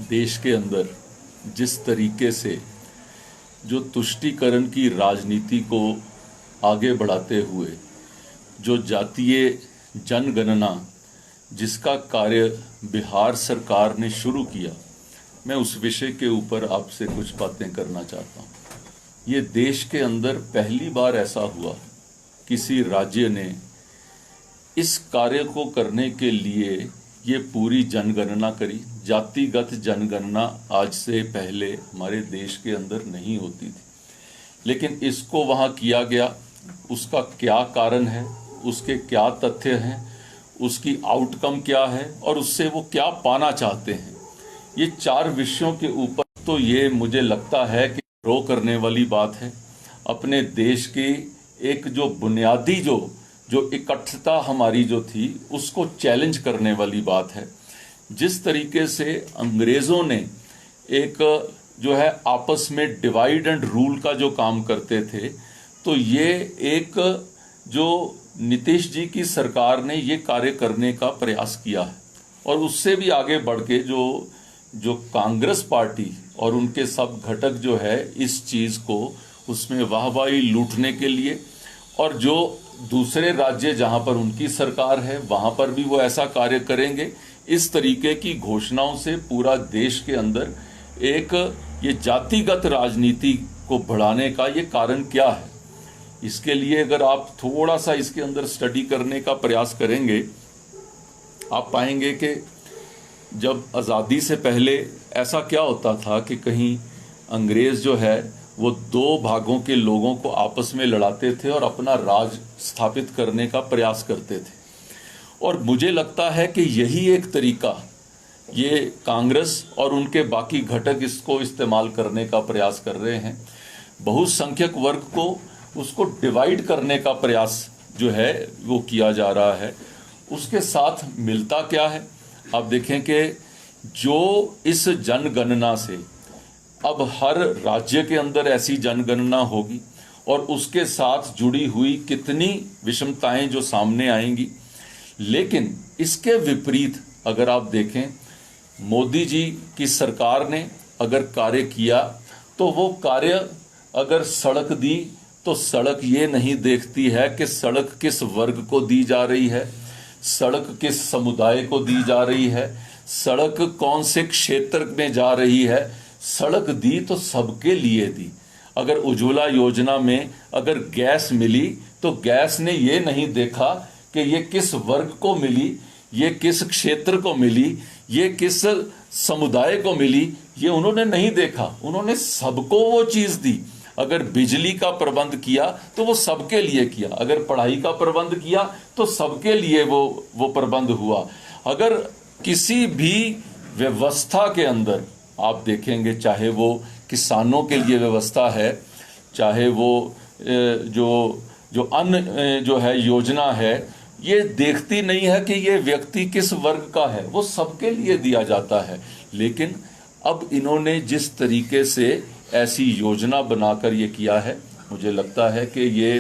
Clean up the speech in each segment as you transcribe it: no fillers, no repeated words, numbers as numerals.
देश के अंदर जिस तरीके से जो तुष्टीकरण की राजनीति को आगे बढ़ाते हुए जो जातीय जनगणना जिसका कार्य बिहार सरकार ने शुरू किया, मैं उस विषय के ऊपर आपसे कुछ बातें करना चाहता हूँ। ये देश के अंदर पहली बार ऐसा हुआ, किसी राज्य ने इस कार्य को करने के लिए ये पूरी जनगणना करी। जातिगत जनगणना आज से पहले हमारे देश के अंदर नहीं होती थी, लेकिन इसको वहाँ किया गया। उसका क्या कारण है, उसके क्या तथ्य हैं, उसकी आउटकम क्या है और उससे वो क्या पाना चाहते हैं, ये 4 विषयों के ऊपर तो ये मुझे लगता है कि रो करने वाली बात है। अपने देश की एक जो बुनियादी जो इकट्ठता हमारी जो थी उसको चैलेंज करने वाली बात है। जिस तरीके से अंग्रेज़ों ने एक जो है आपस में डिवाइड एंड रूल का जो काम करते थे, तो ये एक जो नीतीश जी की सरकार ने ये कार्य करने का प्रयास किया है। और उससे भी आगे बढ़ के जो कांग्रेस पार्टी और उनके सब घटक जो है इस चीज़ को उसमें वाहवाही लूटने के लिए, और जो दूसरे राज्य जहां पर उनकी सरकार है वहां पर भी वो ऐसा कार्य करेंगे, इस तरीके की घोषणाओं से पूरा देश के अंदर एक ये जातिगत राजनीति को बढ़ाने का ये कारण क्या है। इसके लिए अगर आप थोड़ा सा इसके अंदर स्टडी करने का प्रयास करेंगे, आप पाएंगे कि जब आज़ादी से पहले ऐसा क्या होता था कि कहीं अंग्रेज़ जो है वो 2 भागों के लोगों को आपस में लड़ाते थे और अपना राज स्थापित करने का प्रयास करते थे। और मुझे लगता है कि यही एक तरीका ये कांग्रेस और उनके बाकी घटक इसको इस्तेमाल करने का प्रयास कर रहे हैं। बहुसंख्यक वर्ग को उसको डिवाइड करने का प्रयास जो है वो किया जा रहा है। उसके साथ मिलता क्या है, आप देखें कि जो इस जनगणना से अब हर राज्य के अंदर ऐसी जनगणना होगी और उसके साथ जुड़ी हुई कितनी विषमताएं जो सामने आएंगी। लेकिन इसके विपरीत अगर आप देखें, मोदी जी की सरकार ने अगर कार्य किया तो वो कार्य अगर सड़क दी तो सड़क ये नहीं देखती है कि सड़क किस वर्ग को दी जा रही है, सड़क किस समुदाय को दी जा रही है, सड़क कौन से क्षेत्र में जा रही है। सड़क दी तो सबके लिए दी। अगर उज्ज्वला योजना में अगर गैस मिली तो गैस ने ये नहीं देखा कि ये किस वर्ग को मिली, ये किस क्षेत्र को मिली, ये किस समुदाय को मिली, ये उन्होंने नहीं देखा। उन्होंने सबको वो चीज़ दी। अगर बिजली का प्रबंध किया तो वो सबके लिए किया, अगर पढ़ाई का प्रबंध किया तो सबके लिए वो प्रबंध हुआ। अगर किसी भी व्यवस्था के अंदर आप देखेंगे, चाहे वो किसानों के लिए व्यवस्था है, चाहे वो जो अन्य जो है योजना है, ये देखती नहीं है कि ये व्यक्ति किस वर्ग का है, वो सबके लिए दिया जाता है। लेकिन अब इन्होंने जिस तरीके से ऐसी योजना बनाकर ये किया है, मुझे लगता है कि ये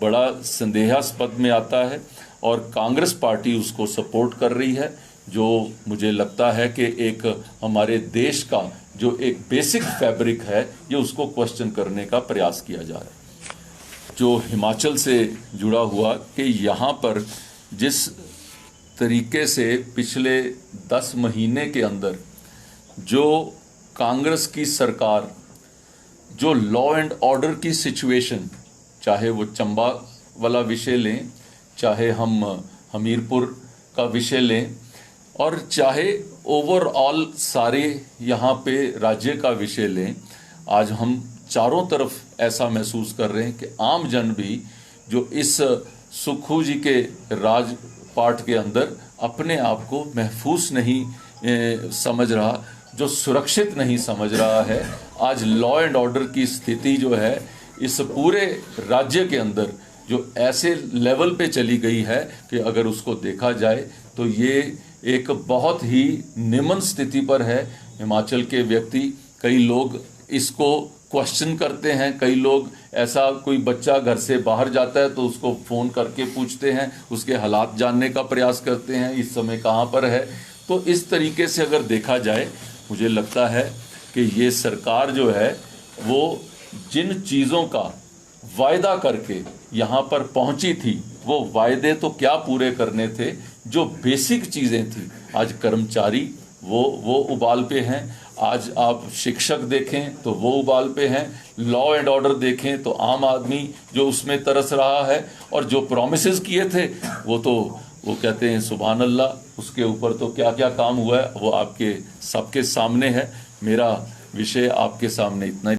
बड़ा संदेहास्पद में आता है और कांग्रेस पार्टी उसको सपोर्ट कर रही है, जो मुझे लगता है कि एक हमारे देश का जो एक बेसिक फैब्रिक है ये उसको क्वेश्चन करने का प्रयास किया जा रहा है। जो हिमाचल से जुड़ा हुआ कि यहाँ पर जिस तरीके से पिछले 10 महीने के अंदर जो कांग्रेस की सरकार जो लॉ एंड ऑर्डर की सिचुएशन, चाहे वो चंबा वाला विषय लें, चाहे हम हमीरपुर का विषय लें, और चाहे ओवरऑल सारे यहाँ पे राज्य का विषय लें, आज हम चारों तरफ ऐसा महसूस कर रहे हैं कि आम जन भी जो इस सुक्खू जी के राजपाट के अंदर अपने आप को महफूज नहीं समझ रहा, जो सुरक्षित नहीं समझ रहा है। आज लॉ एंड ऑर्डर की स्थिति जो है इस पूरे राज्य के अंदर जो ऐसे लेवल पे चली गई है कि अगर उसको देखा जाए तो ये एक बहुत ही निम्न स्थिति पर है। हिमाचल के व्यक्ति, कई लोग इसको क्वेश्चन करते हैं, कई लोग ऐसा कोई बच्चा घर से बाहर जाता है तो उसको फ़ोन करके पूछते हैं, उसके हालात जानने का प्रयास करते हैं, इस समय कहाँ पर है। तो इस तरीके से अगर देखा जाए मुझे लगता है कि ये सरकार जो है वो जिन चीज़ों का वायदा करके यहाँ पर पहुँची थी, वो वायदे तो क्या पूरे करने थे, जो बेसिक चीज़ें थी। आज कर्मचारी वो उबाल पे हैं, आज आप शिक्षक देखें तो वो उबाल पे हैं, लॉ एंड ऑर्डर देखें तो आम आदमी जो उसमें तरस रहा है, और जो प्रॉमिसेस किए थे वो कहते हैं सुभान अल्लाह, उसके ऊपर तो क्या क्या काम हुआ है वो आपके सबके सामने है। मेरा विषय आपके सामने इतना ही।